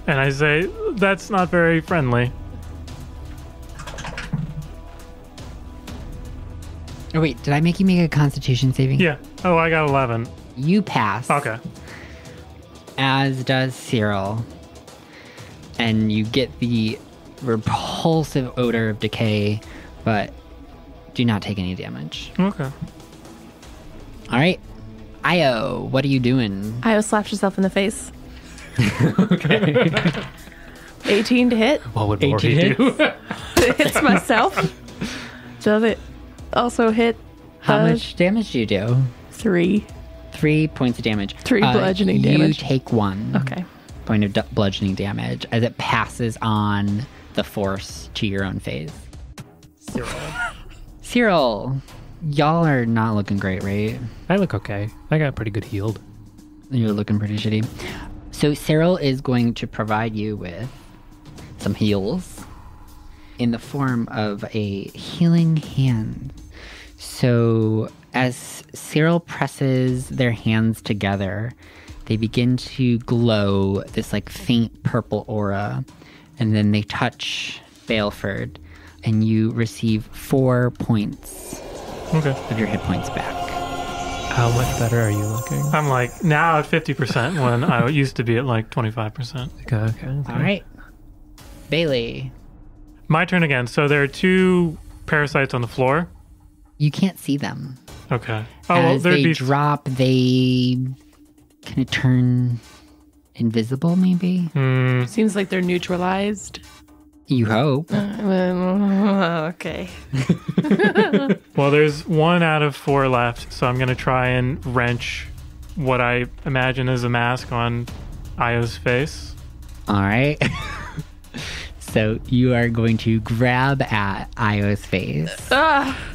D: And I say, that's not very friendly.
A: Oh, wait, did I make you make a Constitution saving?
D: Yeah. Oh, I got 11.
A: You pass.
D: Okay.
A: As does Cyril. And you get the repulsive odor of decay, but do not take any damage.
D: Okay.
A: All right. Io, what are you doing?
C: Io slapped herself in the face.
A: Okay.
C: 18 to hit.
B: What would
A: 18
B: Maury do?
C: It hits myself. Does it also hit
A: How much damage do you do?
C: 3?
A: 3 points of damage.
C: 3 bludgeoning damage.
A: You take 1
C: Okay.
A: point of bludgeoning damage as it passes on the force to your own phase. Cyril, y'all are not looking great, right?
B: I look okay. I got pretty good healed.
A: You're looking pretty shitty. So Cyril is going to provide you with some heals. in the form of a healing hand. So as Cyril presses their hands together, they begin to glow this like faint purple aura, and then they touch Baleford, and you receive 4 points of your hit points back.
B: How much better are you looking?
D: I'm like now at 50% when I used to be at like 25%.
B: Okay.
A: All right. Bailey.
D: My turn again. So there are 2 parasites on the floor.
A: You can't see them.
D: Okay.
A: As they drop, they kind of turn invisible, maybe?
C: Seems like they're neutralized.
A: You hope.
C: Okay.
D: Well, there's 1 out of 4 left, so I'm going to try and wrench what I imagine is a mask on Io's face.
A: All right. So you are going to grab at Io's face.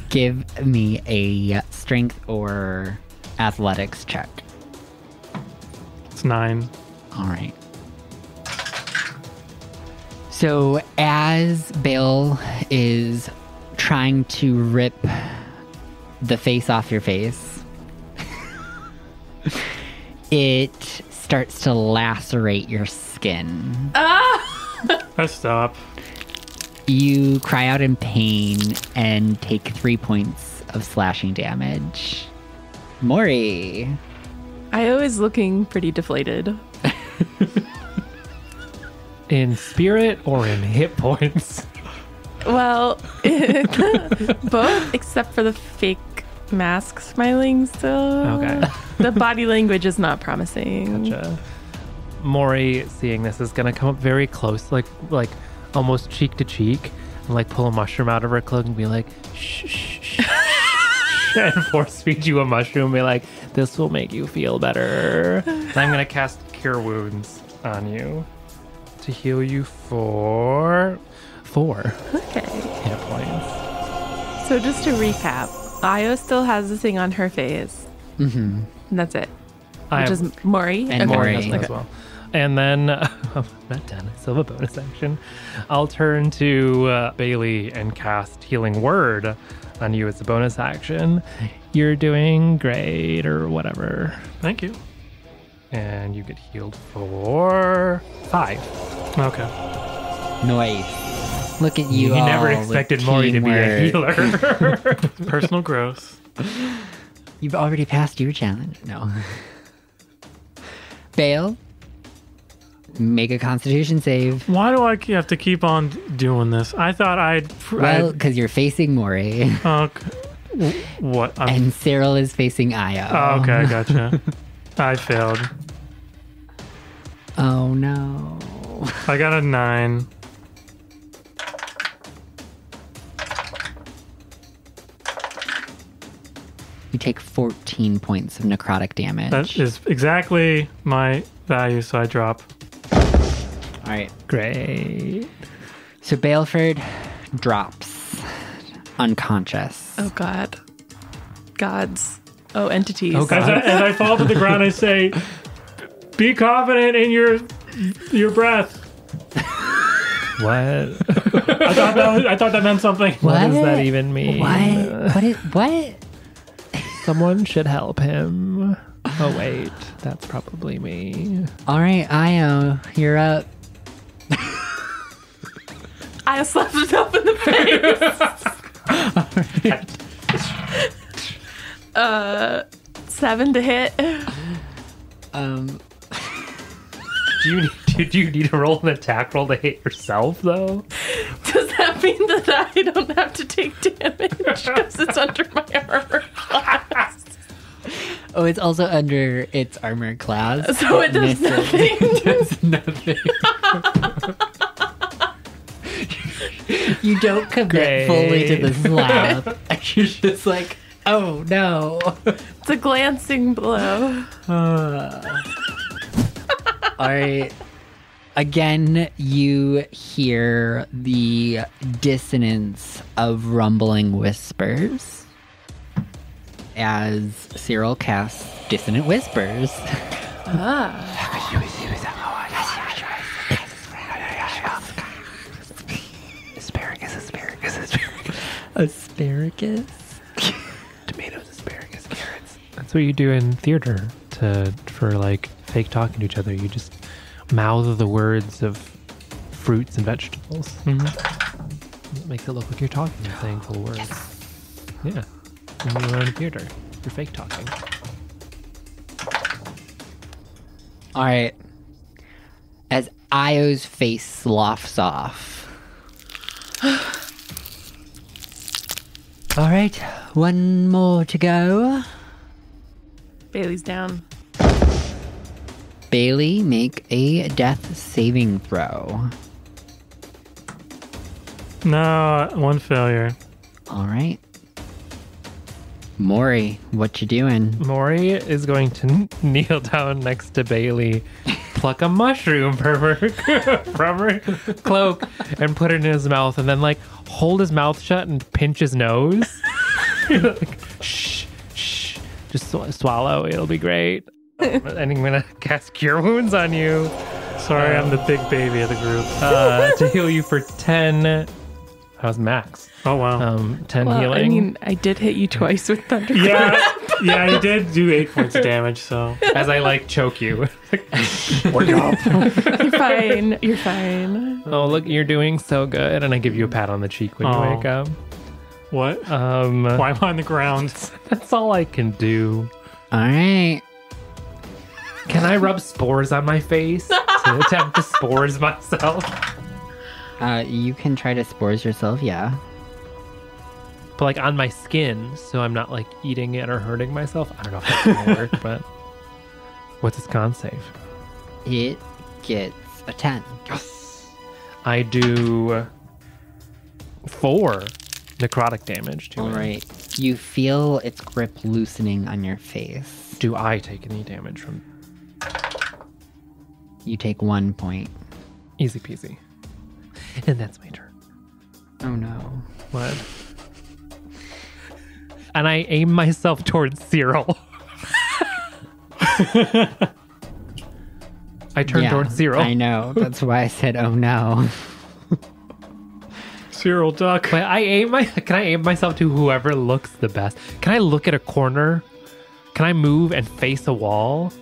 A: Give me a strength or athletics check.
D: It's 9.
A: All right. So as Bale is trying to rip the face off your face, it starts to lacerate your skin.
D: I stop.
A: You cry out in pain and take 3 points of slashing damage. Maury.
C: Io is looking pretty deflated.
B: In spirit or in hit points?
C: Well, both except for the fake mask smiling still.
B: Okay.
C: The body language is not promising.
B: Gotcha. Maury, seeing this, is gonna come up very close, like almost cheek to cheek, and like pull a mushroom out of her cloak and be like, shh, shh, shh, and force feed you a mushroom and be like, this will make you feel better. And I'm gonna cast Cure Wounds on you to heal you for 4
C: Okay.
B: hit points.
C: So just to recap, Io still has the thing on her face.
A: Mm-hmm.
C: And that's it.
B: I
C: Which
B: have-
C: is Maury.
A: And
C: Okay.
A: Maury.
B: Has one as well. And then, I'm not done. I still have a bonus action. I'll turn to Bailey and cast Healing Word on you as a bonus action. You're doing great, or whatever.
D: Thank you.
B: And you get healed for 5.
D: Okay.
A: Nice. Look at you.
B: You never
A: all
B: expected
A: with
B: Maury to be a
A: teamwork.
B: healer.
D: Personal growth.
A: You've already passed your challenge. No. Bale, make a Constitution save.
D: Why do I have to keep on doing this? I thought
A: Well, because you're facing Maury,
D: what?
A: and Cyril is facing Io.
D: Oh, okay, gotcha. I failed.
A: Oh no.
D: I got a 9.
A: You take 14 points of necrotic damage.
D: That is exactly my value, so I drop.
A: All right.
B: Great.
A: So Baleford drops unconscious.
C: Oh, God. Gods. Oh, entities.
B: Oh, God.
D: As I fall to the ground, I say, "Be confident in your breath."
B: What?
D: I thought that meant something.
B: What does that even mean?
A: What?
B: Someone should help him. Oh, wait. That's probably me.
A: All right, Io, you're up.
C: I slapped myself in the face. 7 to hit.
B: Do you need to roll an attack roll to hit yourself, though?
C: Does that mean that I don't have to take damage because it's under my armor class?
A: Oh, it's also under its armor class.
C: So it does nothing.
A: It does nothing. You don't commit
B: Great.
A: fully to the slap. You're just like, oh no.
C: It's a glancing blow.
A: All right. Again, you hear the dissonance of rumbling whispers as Cyril casts Dissonant Whispers.
E: Asparagus is
A: Asparagus.
B: Tomatoes, asparagus, carrots. That's what you do in theater for like fake talking to each other. You just mouth the words of fruits and vegetables. Mm-hmm. It makes it look like you're talking and saying full words. Yes. Yeah. When you learn theater, you're fake talking.
A: All right. As Io's face sloughs off. All right, one more to go.
C: Bailey's down.
A: Bailey, make a death saving throw.
D: No, one failure.
A: All right. Maury, what you doing?
B: Maury is going to kneel down next to Bailey, pluck a mushroom from her cloak, and put it in his mouth, and then like hold his mouth shut and pinch his nose. Like, shh, just swallow. It'll be great. And I'm gonna cast Cure Wounds on you.
D: Sorry, I'm the big baby of the group.
B: To heal you for 10. How's max?
D: Oh, wow.
B: 10
C: Well,
B: healing.
C: I mean, I did hit you twice with Thunderclap.
D: Yeah, you did do 8 points of damage, so.
B: As I like choke you.
D: Wake up.
C: You're fine. You're fine.
B: Oh, look, you're doing so good. And I give you a pat on the cheek when you wake up.
D: What? Why am I on the ground?
B: That's all I can do.
A: All right.
B: Can I rub spores on my face to attempt to spores myself?
A: You can try to spores yourself, yeah.
B: But like on my skin, so I'm not like eating it or hurting myself. I don't know if that's gonna work, but what's its con save?
A: It gets a 10.
B: Yes. I do 4 necrotic damage to
A: All
B: it.
A: right. You feel its grip loosening on your face.
B: Do I take any damage from?
A: You take 1 point.
B: Easy peasy. And that's my turn.
A: Oh no.
B: What? And I aim myself towards Cyril. I turn towards Cyril.
A: I know. That's why I said, oh no.
D: Cyril, duck.
B: But can I aim myself to whoever looks the best? Can I look at a corner? Can I move and face a wall?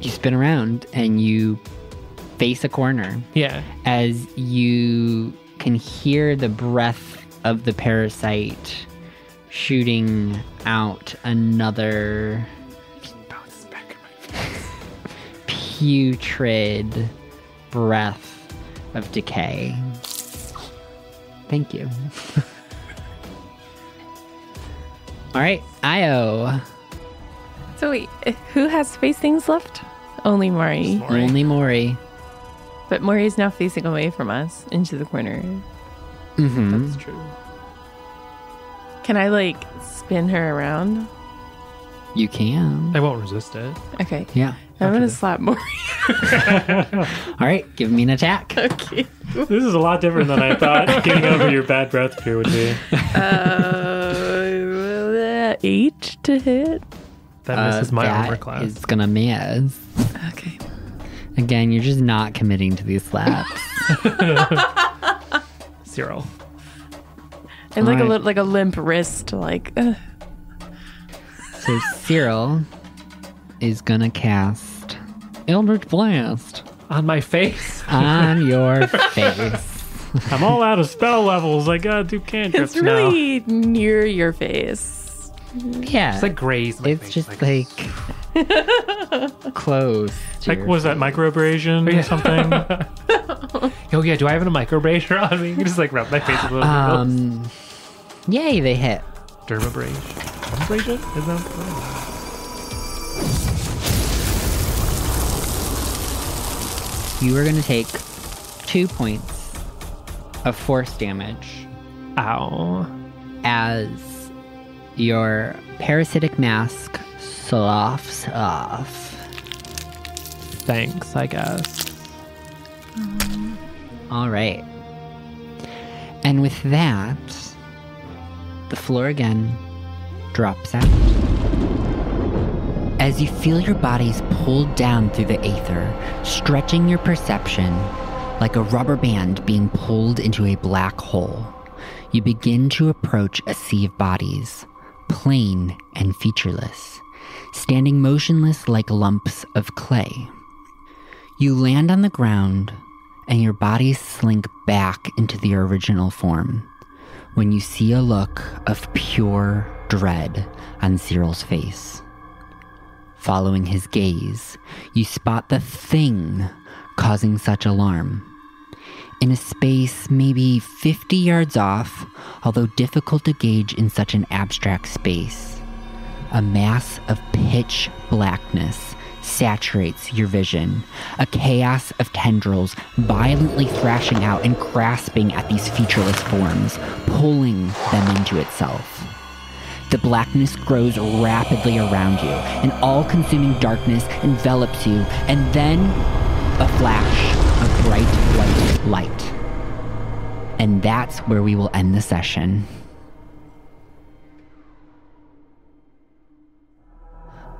A: You spin around and you face a corner.
B: Yeah.
A: As you can hear the breath of the parasite shooting out another putrid breath of decay. Thank you. All right, Io.
C: So wait, who has face things left? Only Maury.
A: Only Maury.
C: But Maury is now facing away from us into the corner.
A: Mm-hmm.
B: That's true.
C: Can I like spin her around?
A: You can.
B: I won't resist it.
C: Okay.
A: Yeah.
C: I'm gonna slap Maury.
A: All right, give me an attack.
C: Okay.
D: This is a lot different than I thought getting over your bad breath here would be.
C: 8 to hit.
B: That misses my armor
A: that
B: class.
A: is gonna miss.
C: Okay.
A: Again, you're just not committing to these slaps.
B: Cyril.
C: And like
A: Alright.
C: like a limp wrist, like.
A: So Cyril is gonna cast Eldritch Blast
B: On my face.
A: on your face.
D: I'm all out of spell levels. I gotta do cantrips
C: It's really near your face.
A: Yeah,
B: It's like graze my
A: it's
B: face.
A: just like close. to
D: Like,
A: your
D: was that
A: face.
D: microabrasion or something?
B: Oh yeah, do I have a microbrazier on me? You can just like rub my face with a little
A: Yay, they hit.
B: dermabrasion. Dermabrasion? Is that?
A: You are gonna take 2 points of force damage
B: Ow.
A: as your parasitic mask sloughs off.
B: Thanks, I guess.
A: All right. And with that, the floor again drops out. As you feel your bodies pulled down through the aether, stretching your perception like a rubber band being pulled into a black hole, you begin to approach a sea of bodies, plain and featureless, standing motionless like lumps of clay. You land on the ground, and your bodies slink back into their original form when you see a look of pure dread on Cyril's face. Following his gaze, you spot the thing causing such alarm. In a space maybe 50 yards off, although difficult to gauge in such an abstract space, a mass of pitch blackness saturates your vision, a chaos of tendrils violently thrashing out and grasping at these featureless forms, pulling them into itself. The blackness grows rapidly around you, and all-consuming darkness envelops you, and then a flash of bright white light. And that's where we will end the session.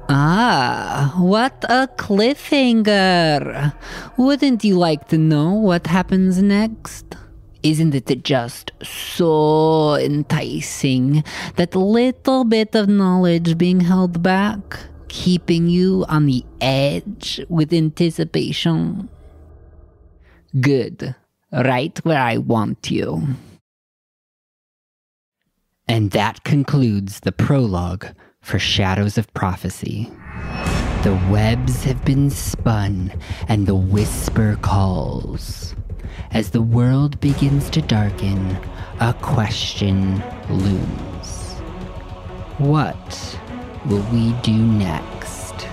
A: Ah, what a cliffhanger! Wouldn't you like to know what happens next? Isn't it just so enticing, that little bit of knowledge being held back, keeping you on the edge with anticipation? Good. Right where I want you. And that concludes the prologue for Shadows of Prophecy. The webs have been spun, and the whisper calls. As the world begins to darken, a question looms. What will we do next?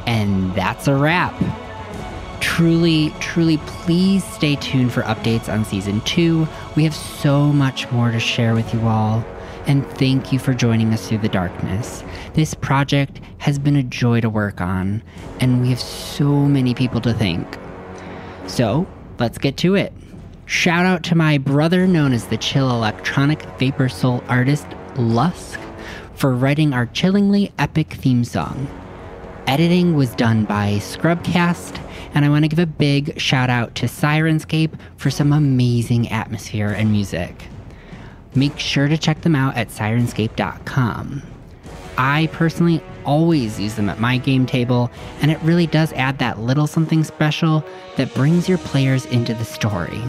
A: And that's a wrap. Truly, please stay tuned for updates on Season 2. We have so much more to share with you all. And thank you for joining us through the darkness. This project has been a joy to work on, and we have so many people to thank. So, let's get to it. Shout out to my brother known as the chill electronic vapor soul artist, LUSQ, for writing our chillingly epic theme song. Editing was done by Scrubcast, and I want to give a big shout out to Syrinscape for some amazing atmosphere and music. Make sure to check them out at Syrinscape.com. I personally always use them at my game table, and it really does add that little something special that brings your players into the story.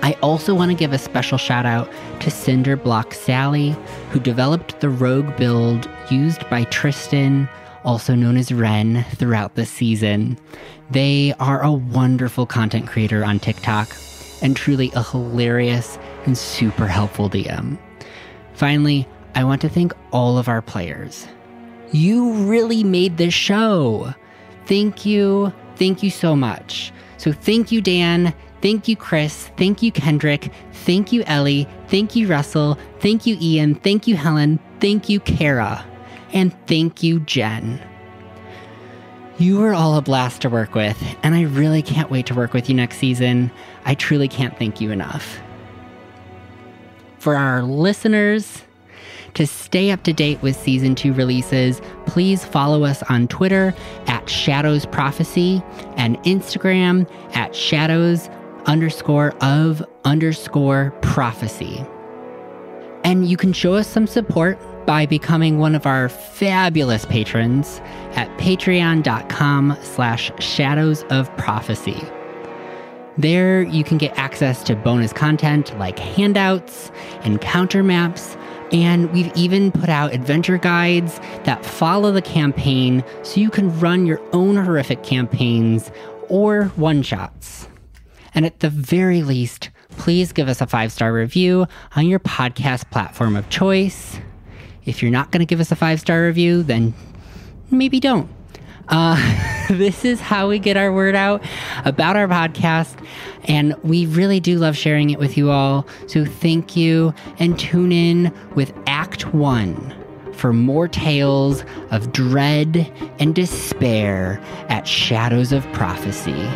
A: I also want to give a special shout out to Cinderblock Sally, who developed the rogue build used by Tristan, also known as Ren, throughout the season. They are a wonderful content creator on TikTok, and truly a hilarious and super helpful DM. Finally, I want to thank all of our players. You really made this show. Thank you so much. So thank you, Dan. Thank you, Chris. Thank you, Kendrick. Thank you, Ellie. Thank you, Russell. Thank you, Ian. Thank you, Helen. Thank you, Kara. And thank you, Jen. You were all a blast to work with, and I really can't wait to work with you next season. I truly can't thank you enough. For our listeners, to stay up to date with Season 2 releases, please follow us on Twitter at Shadows Prophecy and Instagram at Shadows_of_prophecy. And you can show us some support by becoming one of our fabulous patrons at patreon.com/shadowsofprophecy. There you can get access to bonus content like handouts and counter maps, and we've even put out adventure guides that follow the campaign so you can run your own horrific campaigns or one-shots. And at the very least, please give us a 5-star review on your podcast platform of choice. If you're not going to give us a 5-star review, then maybe don't. This is how we get our word out about our podcast, and we really do love sharing it with you all. So thank you, and tune in with Act 1 for more tales of dread and despair at Shadows of Prophecy.